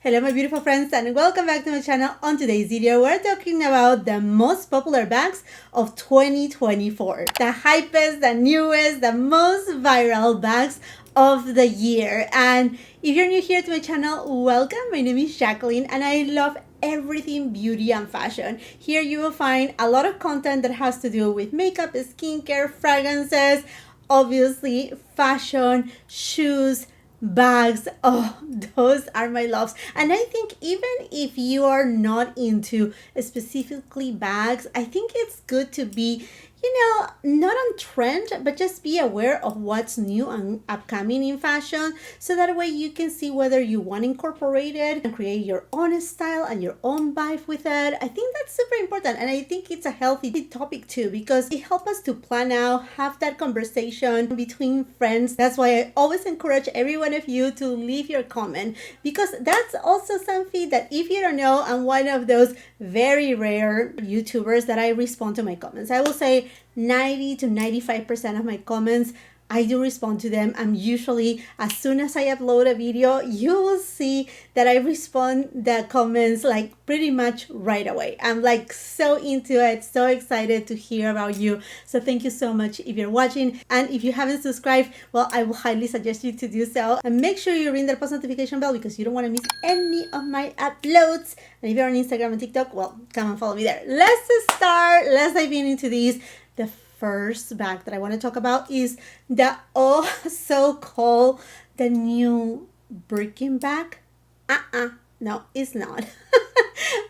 Hello my beautiful friends and welcome back to my channel. On today's video we're talking about the most popular bags of 2024. The hypest, the newest, the most viral bags of the year. And if you're new here to my channel, welcome. My name is Jacqueline and I love everything beauty and fashion. Here you will find a lot of content that has to do with makeup, skincare, fragrances, obviously fashion, shoes, bags. Oh, those are my loves. And I think even if you are not into specifically bags, I think it's good to be, not on trend, but just be aware of what's new and upcoming in fashion, so that way you can see whether you want to incorporate it and create your own style and your own vibe with it. I think that's super important, and I think it's a healthy topic too, because it helps us to plan out, have that conversation between friends. That's why I always encourage every one of you to leave your comment, because that's also something that, if you don't know, I'm one of those very rare YouTubers that I respond to my comments. I will say 90 to 95% of my comments, I do respond to them. I'm usually, as soon as I upload a video, you will see that I respond the comments like pretty much right away. I'm like so into it, so excited to hear about you. So thank you so much if you're watching. And if you haven't subscribed, well, I will highly suggest you to do so. And make sure you ring the post notification bell, because you don't want to miss any of my uploads. And if you're on Instagram and TikTok, well, come and follow me there. Let's start. Let's dive into these. The first bag that I want to talk about is the so-called the new Birkin bag. No, it's not.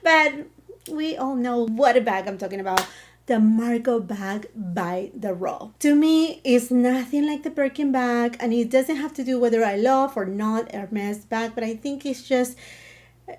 But we all know what a bag I'm talking about. The Margaux bag by the Raw. To me, it's nothing like the Birkin bag, and it doesn't have to do whether I love or not Hermes bag, but I think it's just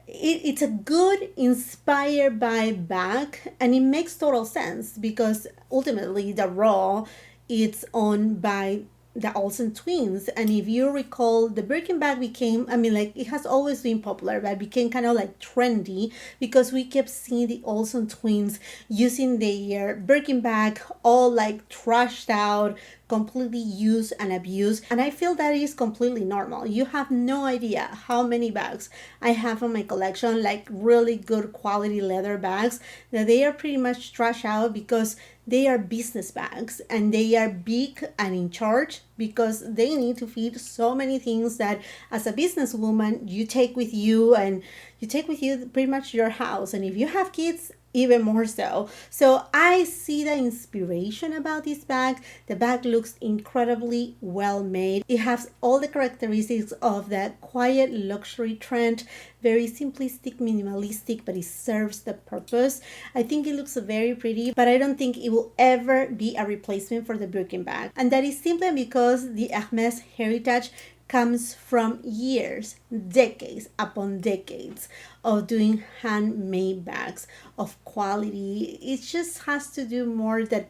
it's a good inspired by bag, and it makes total sense because ultimately the Raw, it's owned by the Olsen twins. And if you recall, the Birkin bag became, it has always been popular, but it became kind of like trendy because we kept seeing the Olsen twins using their Birkin bag all like trashed out, completely used and abused. And I feel that is completely normal. You have no idea how many bags I have in my collection, like really good quality leather bags, that they are pretty much trashed out because they are business bags and they are big and in charge, because they need to fit so many things that as a businesswoman you take with you, and you take with you pretty much your house, and if you have kids, even more so. So I see the inspiration about this bag. The bag looks incredibly well made. It has all the characteristics of the quiet luxury trend, very simplistic, minimalistic, but it serves the purpose. I think it looks very pretty, but I don't think it will ever be a replacement for the Birkin bag. And that is simply because the Hermes heritage comes from years, decades upon decades of doing handmade bags of quality. It just has to do more than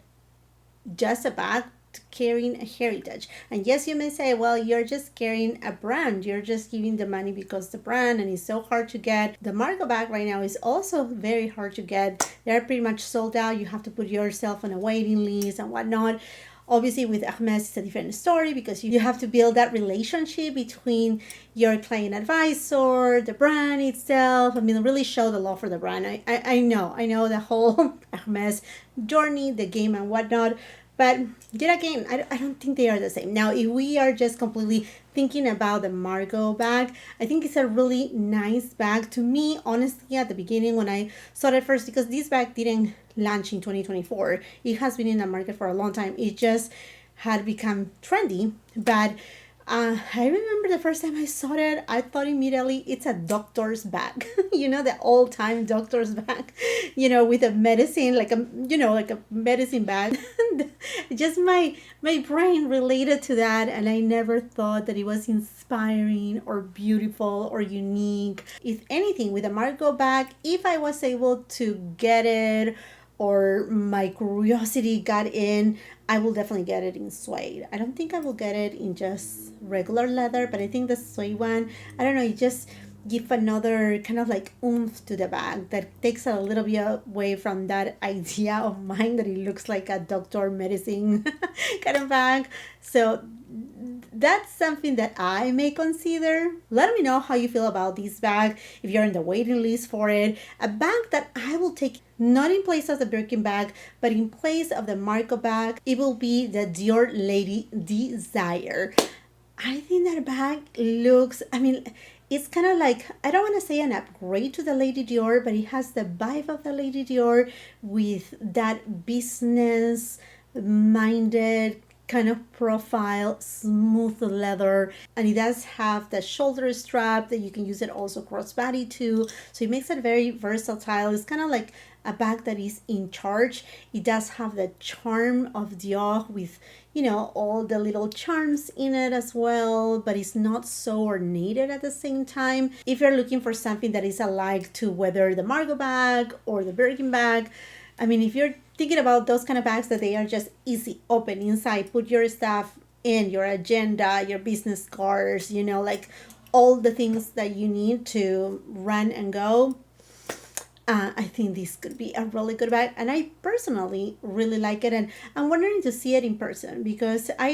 just a bag, carrying a heritage. And yes, you may say, well, you're just carrying a brand, you're just giving the money because the brand, and it's so hard to get. The Margaux bag right now is also very hard to get. They're pretty much sold out. You have to put yourself on a waiting list and whatnot. Obviously with Hermes, it's a different story because you have to build that relationship between your client advisor, the brand itself. Really show the love for the brand. I know the whole Hermes journey, the game and whatnot. But yet again, I don't think they are the same. Now, if we are just completely thinking about the Margaux bag, I think it's a really nice bag. To me, honestly, at the beginning when I saw it first, because this bag didn't launch in 2024. It has been in the market for a long time. It just had become trendy. But I remember the first time I saw it, I thought immediately it's a doctor's bag. The old-time doctor's bag, with a medicine, like a medicine bag. Just my brain related to that, and I never thought that it was inspiring or beautiful or unique. If anything, with a Margaux bag, if I was able to get it, or my curiosity got in, I will definitely get it in suede. I don't think I will get it in just regular leather, but I think the suede one, I don't know, it just give another kind of like oomph to the bag that takes a little bit away from that idea of mine that it looks like a doctor medicine kind of bag. So that's something that I may consider. Let me know how you feel about this bag, if you're in the waiting list for it. A bag that I will take not in place of the Birkin bag, but in place of the Margaux bag, it will be the Dior Lady Desire. I think that bag looks, I mean, it's kind of like, I don't want to say an upgrade to the Lady Dior, but it has the vibe of the Lady Dior with that business minded kind of profile, smooth leather, and it does have the shoulder strap that you can use it also crossbody too, so it makes it very versatile. It's kind of like a bag that is in charge. It does have the charm of Dior with, you know, all the little charms in it as well, but it's not so ornated at the same time. If you're looking for something that is alike to whether the Margaux bag or the Birkin bag, I mean, if you're thinking about those kind of bags that they are just easy, open inside, put your stuff in, your agenda, your business cards, you know, like all the things that you need to run and go. I think this could be a really good bag, and I personally really like it, and I'm wondering to see it in person because I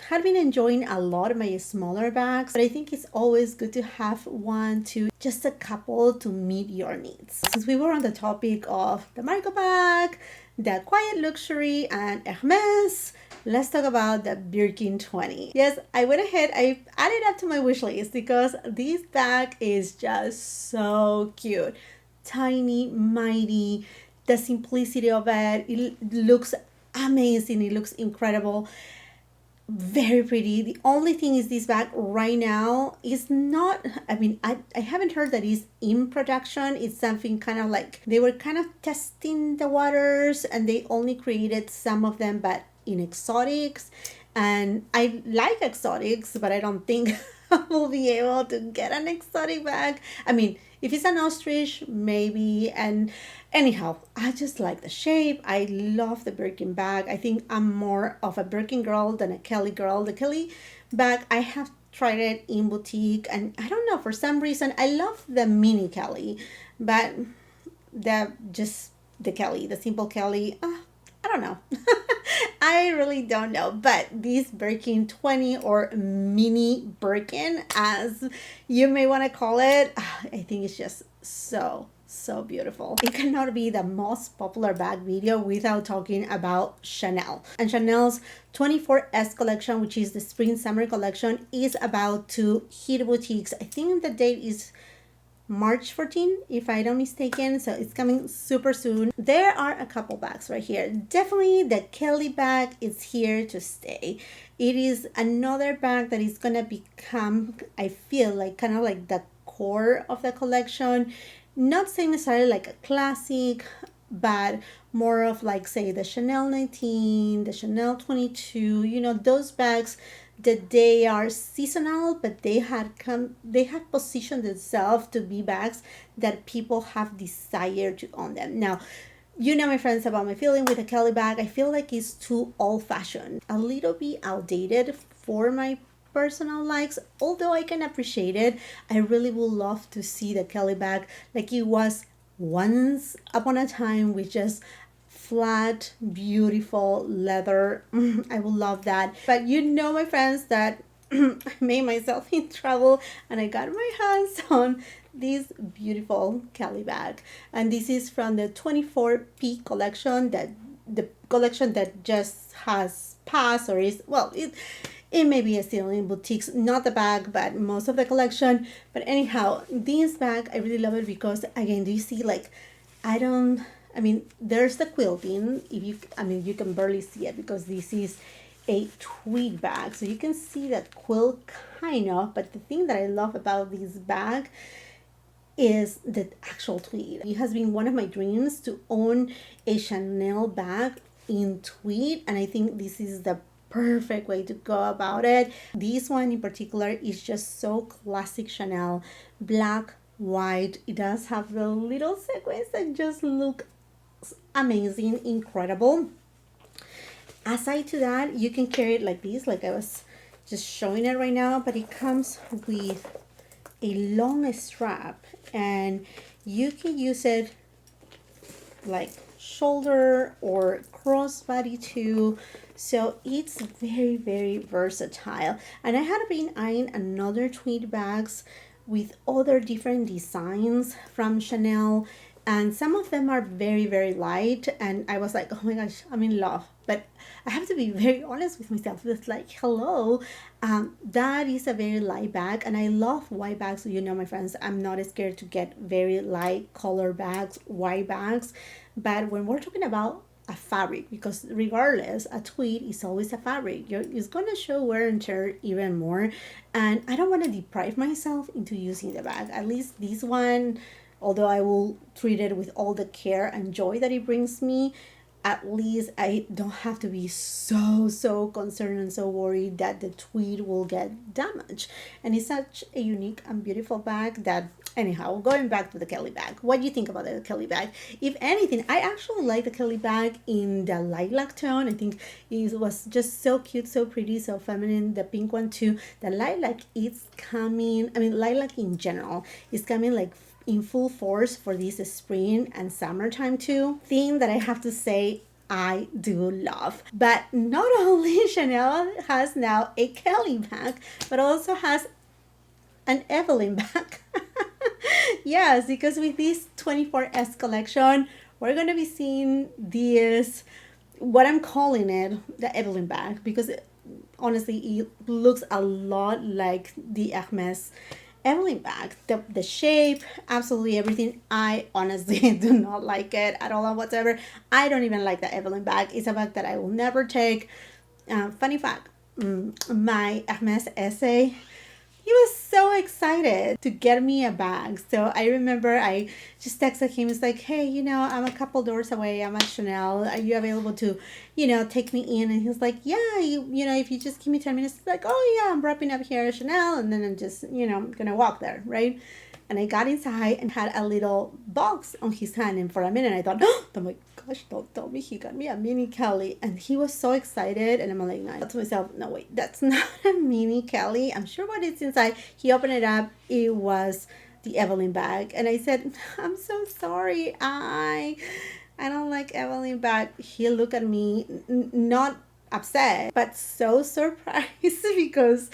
have been enjoying a lot of my smaller bags, but I think it's always good to have one, to just a couple to meet your needs. Since we were on the topic of the Margaux bag, the quiet luxury, and Hermes, let's talk about the Birkin 20. Yes, I went ahead, I added up to my wish list because this bag is just so cute. Tiny, mighty, the simplicity of it. It looks amazing. It looks incredible. Very pretty. The only thing is this bag right now is not, I mean, I haven't heard that it's in production. It's something kind of like they were kind of testing the waters and they only created some of them, but in exotics. And I like exotics, but I don't think I will be able to get an exotic bag. I mean, if it's an ostrich, maybe. And anyhow, I just like the shape. I love the Birkin bag. I think I'm more of a Birkin girl than a Kelly girl. The Kelly bag, I have tried it in boutique, and I don't know, for some reason, I love the mini Kelly, but the Kelly, the simple Kelly, I don't know. I really don't know. But this Birkin 20 or mini Birkin, as you may want to call it, I think it's just so beautiful. It cannot be the most popular bag video without talking about Chanel. And Chanel's 24S collection, which is the spring summer collection, is about to hit boutiques. I think the date is March 14, if I don't mistaken, so it's coming super soon. There are a couple bags right here. Definitely the Kelly bag is here to stay. It is another bag that is gonna become, I feel like, kind of like the core of the collection. Not saying necessarily like a classic, but more of like, say, the Chanel 19, the Chanel 22, you know, those bags that they are seasonal, but they have positioned themselves to be bags that people have desired to own them. Now, you know, my friends, about my feeling with the Kelly bag. I feel like it's too old-fashioned, a little bit outdated for my personal likes, although I can appreciate it. I really would love to see the Kelly bag like it was once upon a time, with just flat, beautiful leather. I would love that. But you know, my friends, that I made myself in trouble and I got my hands on this beautiful Kelly bag. And this is from the 24P collection, that the collection that just has passed, or is, well, it may be still in boutiques, not the bag, but most of the collection. But anyhow, this bag, I really love it because, again, do you see, like, I mean, there's the quilting. You can barely see it because this is a tweed bag. So you can see that quilt kind of, but the thing that I love about this bag is the actual tweed. It has been one of my dreams to own a Chanel bag in tweed, and I think this is the perfect way to go about it. This one in particular is just so classic Chanel, black, white. It does have the little sequins that just look amazing, incredible. Aside to that, you can carry it like this, like I was just showing it right now, but it comes with a long strap and you can use it like shoulder or crossbody too. So it's very, very versatile. And I had been eyeing another tweed bags with other different designs from Chanel, and some of them are very, very light, and I was like, oh my gosh, I'm in love. But I have to be very honest with myself. It's like, hello, that is a very light bag, and I love white bags. You know, my friends, I'm not scared to get very light color bags, white bags. But when we're talking about a fabric, because regardless, a tweed is always a fabric. It's gonna show wear and tear even more, and I don't want to deprive myself into using the bag. At least this one, although I will treat it with all the care and joy that it brings me, at least I don't have to be so concerned and so worried that the tweed will get damaged. And it's such a unique and beautiful bag that, anyhow, going back to the Kelly bag, what do you think about the Kelly bag? If anything, I actually like the Kelly bag in the lilac tone. I think it was just so cute, so pretty, so feminine. The pink one too. The lilac is coming, I mean, lilac in general is coming like in full force for this spring and summertime too. Thing that I have to say I do love. But not only Chanel has now a Kelly bag, but also has an Evelyn bag. Yes, because with this 24S collection, we're going to be seeing this, what I'm calling it, the Evelyn bag, because honestly, it looks a lot like the Hermes Evelyn bag. The shape, absolutely everything. I honestly do not like it at all whatsoever. I don't even like the Evelyn bag. It's a bag that I will never take. Funny fact, my Hermes essay, he was so excited to get me a bag. So I remember I just texted him. It's like, hey, I'm a couple doors away. I'm at Chanel. Are you available to, take me in? And he was like, yeah, if you just give me 10 minutes. It's like, oh yeah, I'm wrapping up here at Chanel. And then I'm just, gonna walk there, right? And I got inside and had a little box on his hand. And for a minute, I thought, oh my gosh, don't tell me he got me a mini Kelly. And he was so excited. And I'm like, no, I thought to myself, no, wait, that's not a mini Kelly. I'm sure what it's inside. He opened it up. It was the Evelyn bag. And I said, I'm so sorry. I don't like Evelyn bag. He looked at me, not upset, but so surprised because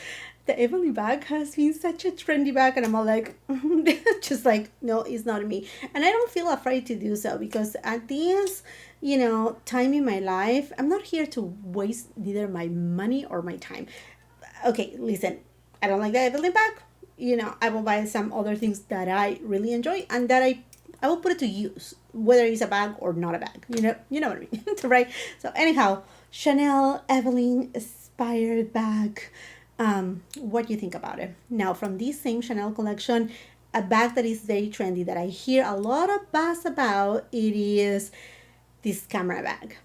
the Evelyn bag has been such a trendy bag, and I'm all like, just like, no, it's not me. And I don't feel afraid to do so because at this, time in my life, I'm not here to waste neither my money or my time. Okay, listen, I don't like the Evelyn bag. I will buy some other things that I really enjoy and that I will put it to use, whether it's a bag or not a bag. You know what I mean, right? So anyhow, Chanel Evelyn inspired bag. What do you think about it? Now, from this same Chanel collection, a bag that is very trendy that I hear a lot of buzz about, it is this camera bag.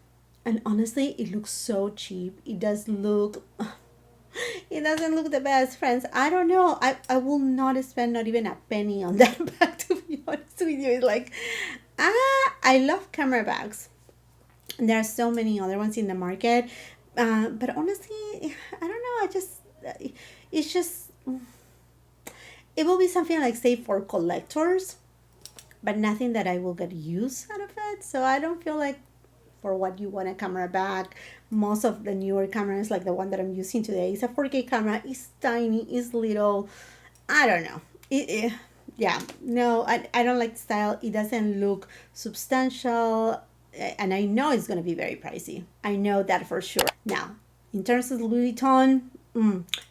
And honestly, it looks so cheap. It doesn't look the best, friends. I don't know. I will not spend not even a penny on that bag, to be honest with you. It's like, I love camera bags. And there are so many other ones in the market. But honestly, I don't know. It's just, it will be something like, say, for collectors, but nothing that I will get use out of it. So I don't feel like for what you want a camera bag. Most of the newer cameras, like the one that I'm using today, is a 4K camera. It's tiny, it's little. I don't know. Yeah, no, I don't like the style. It doesn't look substantial, and I know it's going to be very pricey. I know that for sure. Now, in terms of Louis Vuitton,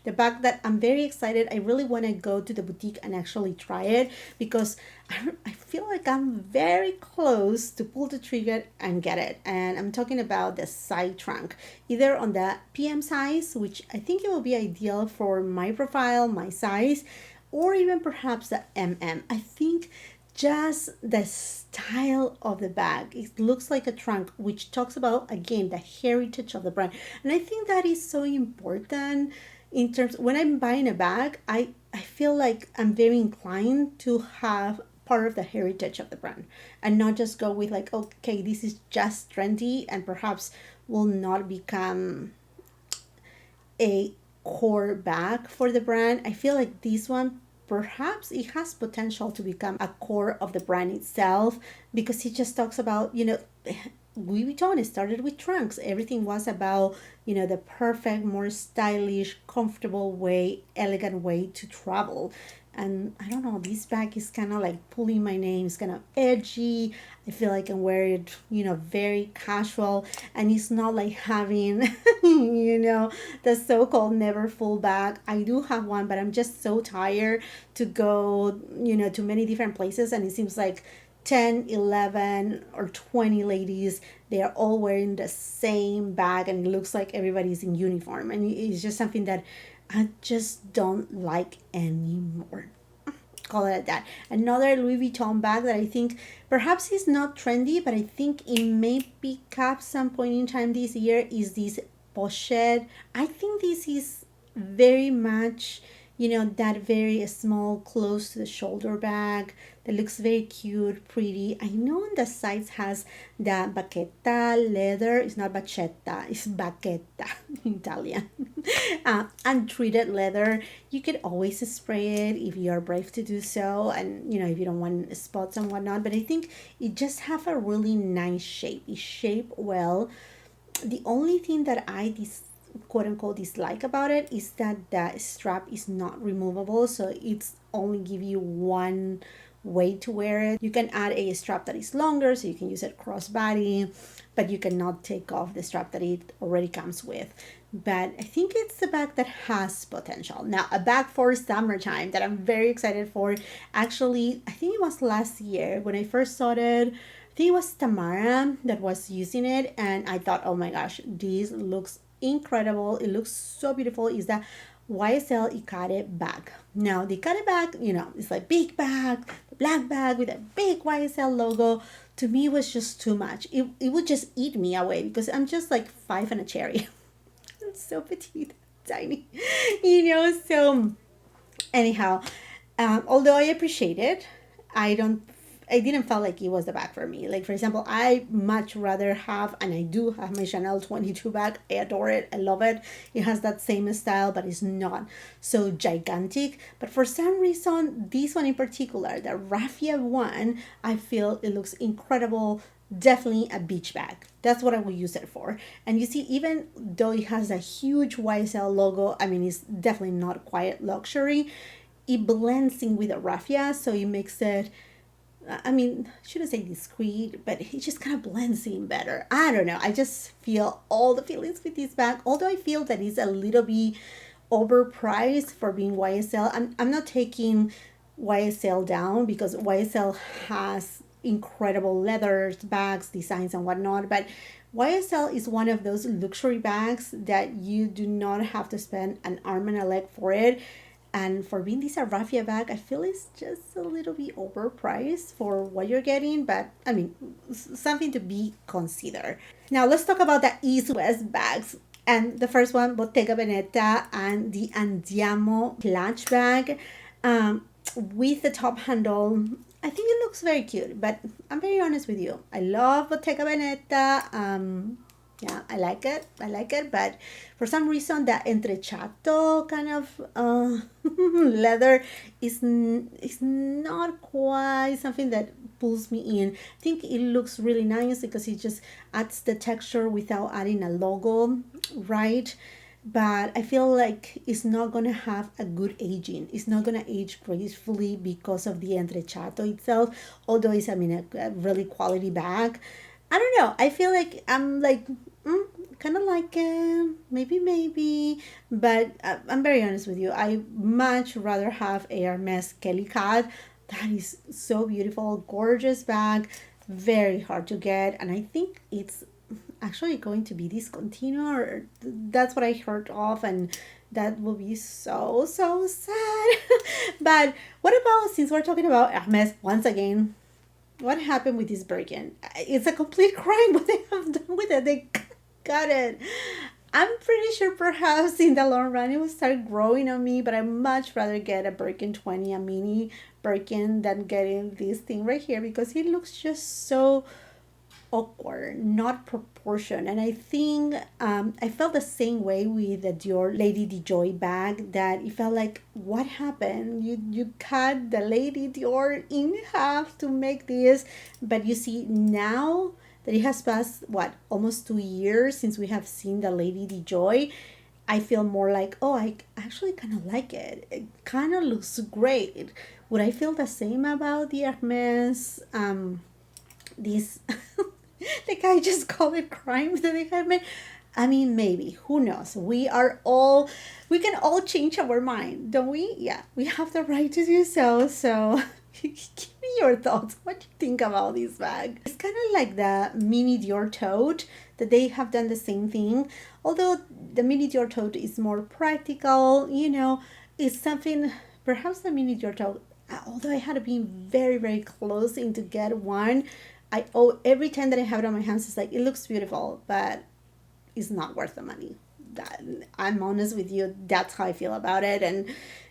the bag that I'm very excited. I really want to go to the boutique and actually try it because I feel like I'm very close to pull the trigger and get it. And I'm talking about the side trunk, either on the PM size, which I think it will be ideal for my profile, my size, or even perhaps the MM. I think just the style of the bag, it looks like a trunk, which talks about, again, the heritage of the brand. And I think that is so important in terms, when I'm buying a bag, I feel like I'm very inclined to have part of the heritage of the brand and not just go with like, okay, this is just trendy and perhaps will not become a core bag for the brand. I feel like this one perhaps it has potential to become a core of the brand itself, because he just talks about, Louis Vuitton started with trunks. Everything was about, the perfect, more stylish, comfortable way, elegant way to travel. And I don't know, this bag is kind of like pulling my name. It's kind of edgy. I feel like I can wear it, very casual. And it's not like having, the so-called never full bag. I do have one, but I'm just so tired to go, to many different places. And it seems like 10, 11, or 20 ladies, they are all wearing the same bag, and it looks like everybody's in uniform. And it's just something that I just don't like anymore. Call it that. Another Louis Vuitton bag that I think perhaps is not trendy, but I think it may pick up some point in time this year is this pochette. I think this is very much, that very small, close to the shoulder bag that looks very cute, pretty. I know on the sides has the bacchetta leather. It's not bacchetta, it's bacchetta in Italian. Untreated leather. You could always spray it if you are brave to do so, and if you don't want spots and whatnot. But I think it just have a really nice shape. It's shaped well. The only thing that I quote unquote dislike about it is that the strap is not removable, so it's only give you one way to wear it. You can add a strap that is longer, so you can use it crossbody, but you cannot take off the strap that it already comes with. But I think it's a bag that has potential. Now, a bag for summertime that I'm very excited for. Actually, I think it was last year when I first saw it. I think it was Tamara that was using it, and I thought, oh my gosh, this looks incredible. It looks so beautiful. Is that YSL Icare bag. Now, the Icare bag, it's like big bag, the black bag with a big YSL logo. To me, was just too much. It would just eat me away because I'm just like 5 and a cherry. I'm so petite, tiny, So, anyhow, although I appreciate it, I didn't feel like it was the bag for me. Like, for example, I much rather have, and I do have my Chanel 22 bag. I adore it. I love it. It has that same style, but it's not so gigantic. But for some reason, this one in particular, the raffia one, I feel it looks incredible. Definitely a beach bag. That's what I will use it for. And you see, even though it has a huge YSL logo, I mean, it's definitely not quiet luxury. It blends in with the raffia, so it makes it, I mean, I shouldn't say discreet, but it just kind of blends in better. I don't know. I just feel all the feelings with this bag. Although I feel that it's a little bit overpriced for being YSL. I'm not taking YSL down, because YSL has incredible leathers, bags, designs, and whatnot. But YSL is one of those luxury bags that you do not have to spend an arm and a leg for it. And for being this a raffia bag, I feel it's just a little bit overpriced for what you're getting, but I mean, something to be considered. Now let's talk about the East-West bags. And the first one, Bottega Veneta and the Andiamo clutch bag with the top handle. I think it looks very cute, but I'm very honest with you. I love Bottega Veneta. Yeah, I like it, but for some reason that entrechato kind of leather is not quite something that pulls me in. I think it looks really nice because it just adds the texture without adding a logo, right? But I feel like it's not gonna have a good aging. It's not gonna age gracefully because of the entrechato itself, although it's, I mean, a really quality bag. I don't know. I feel like I'm like, kind of like maybe, but I'm very honest with you. I much rather have a Hermes Kelly Cat. That is so beautiful, gorgeous bag, very hard to get, and I think it's actually going to be discontinued. Or that's what I heard of, and that will be so sad. But what about, since we're talking about Hermes once again? What happened with this Birkin? It's a complete crime what they have done with it. They got it. I'm pretty sure perhaps in the long run it will start growing on me, but I much rather get a Birkin 20, a mini Birkin, than getting this thing right here, because it looks just so awkward, not proportion. And I think I felt the same way with the Dior Lady Dior bag, that it felt like, what happened? You cut the Lady Dior in half to make this, but you see now that it has passed what, almost 2 years since we have seen the Lady Dior. I feel more like, oh, I actually kind of like it. It kind of looks great. Would I feel the same about the Hermes? These, like I just call it crimes that they have made. I mean, maybe, who knows? We can all change our mind, don't we? Yeah, we have the right to do so. So give me your thoughts. What do you think about this bag? It's kind of like the mini Dior tote, that they have done the same thing. Although the mini Dior tote is more practical, it's something, perhaps the mini Dior tote, although I had to be very, very close in to get one. Every time that I have it on my hands, it's like, it looks beautiful, but it's not worth the money. That, I'm honest with you, that's how I feel about it. And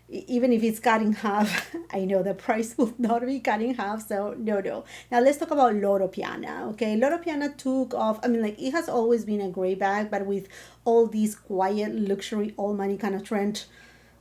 even if it's cut in half, I know the price will not be cut in half, so no. Now let's talk about Loro Piana. Okay, Loro Piana took off. I mean, like, it has always been a great bag, but with all these quiet luxury all money kind of trend,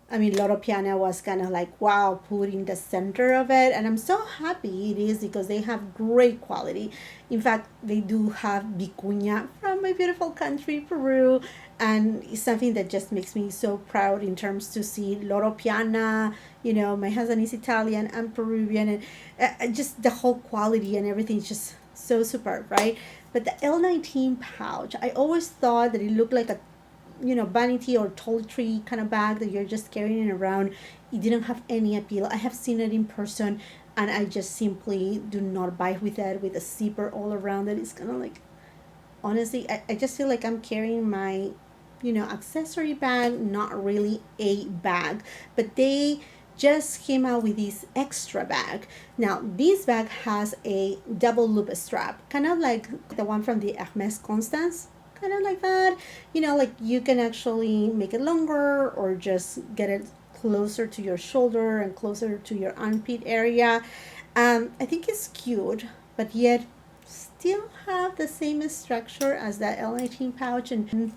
I mean, Loro Piana was kind of like, wow, put in the center of it. And I'm so happy it is, because they have great quality. In fact, they do have vicuña from my beautiful country, Peru. And it's something that just makes me so proud in terms to see Loro Piana. My husband is Italian and Peruvian. And just the whole quality and everything is just so superb, right? But the L19 pouch, I always thought that it looked like a vanity or toiletry kind of bag that you're just carrying it around. It didn't have any appeal. I have seen it in person, and I just simply do not buy with that, with a zipper all around it. It's kind of like, honestly, I just feel like I'm carrying my, accessory bag, not really a bag. But they just came out with this extra bag. Now, this bag has a double loop strap, kind of like the one from the Hermes Constance, kind of like that. Like, you can actually make it longer or just get it closer to your shoulder and closer to your armpit area. I think it's cute, but yet still have the same structure as that L19 pouch, and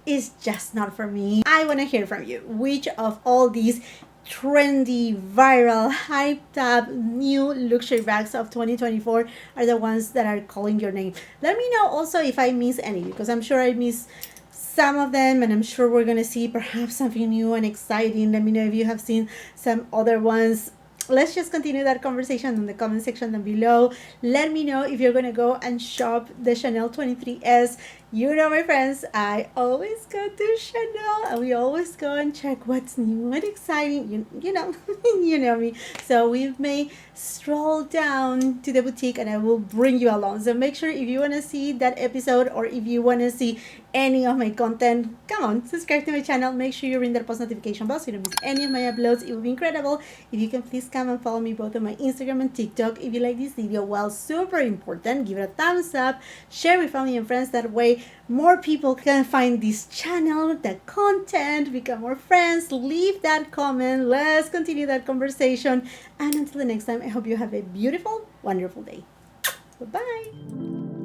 it's just not for me. I want to hear from you. Which of all these trendy, viral, hyped up new luxury bags of 2024 are the ones that are calling your name? Let me know also if I miss any, because I'm sure I miss some of them, and I'm sure we're gonna see perhaps something new and exciting. Let me know if you have seen some other ones. Let's just continue that conversation in the comment section down below. Let me know if you're gonna go and shop the Chanel 23S. My friends, I always go to Chanel, and we always go and check what's new and exciting. You know, you know me. So we may stroll down to the boutique, and I will bring you along. So make sure, if you want to see that episode, or if you want to see any of my content, come on, subscribe to my channel. Make sure you ring that post notification bell so you don't miss any of my uploads. It would be incredible if you can please come and follow me both on my Instagram and TikTok. If you like this video, well, super important, give it a thumbs up, share with family and friends. That way more people can find this channel, the content, become more friends. Leave that comment. Let's continue that conversation. And until the next time, I hope you have a beautiful, wonderful day. Bye-bye.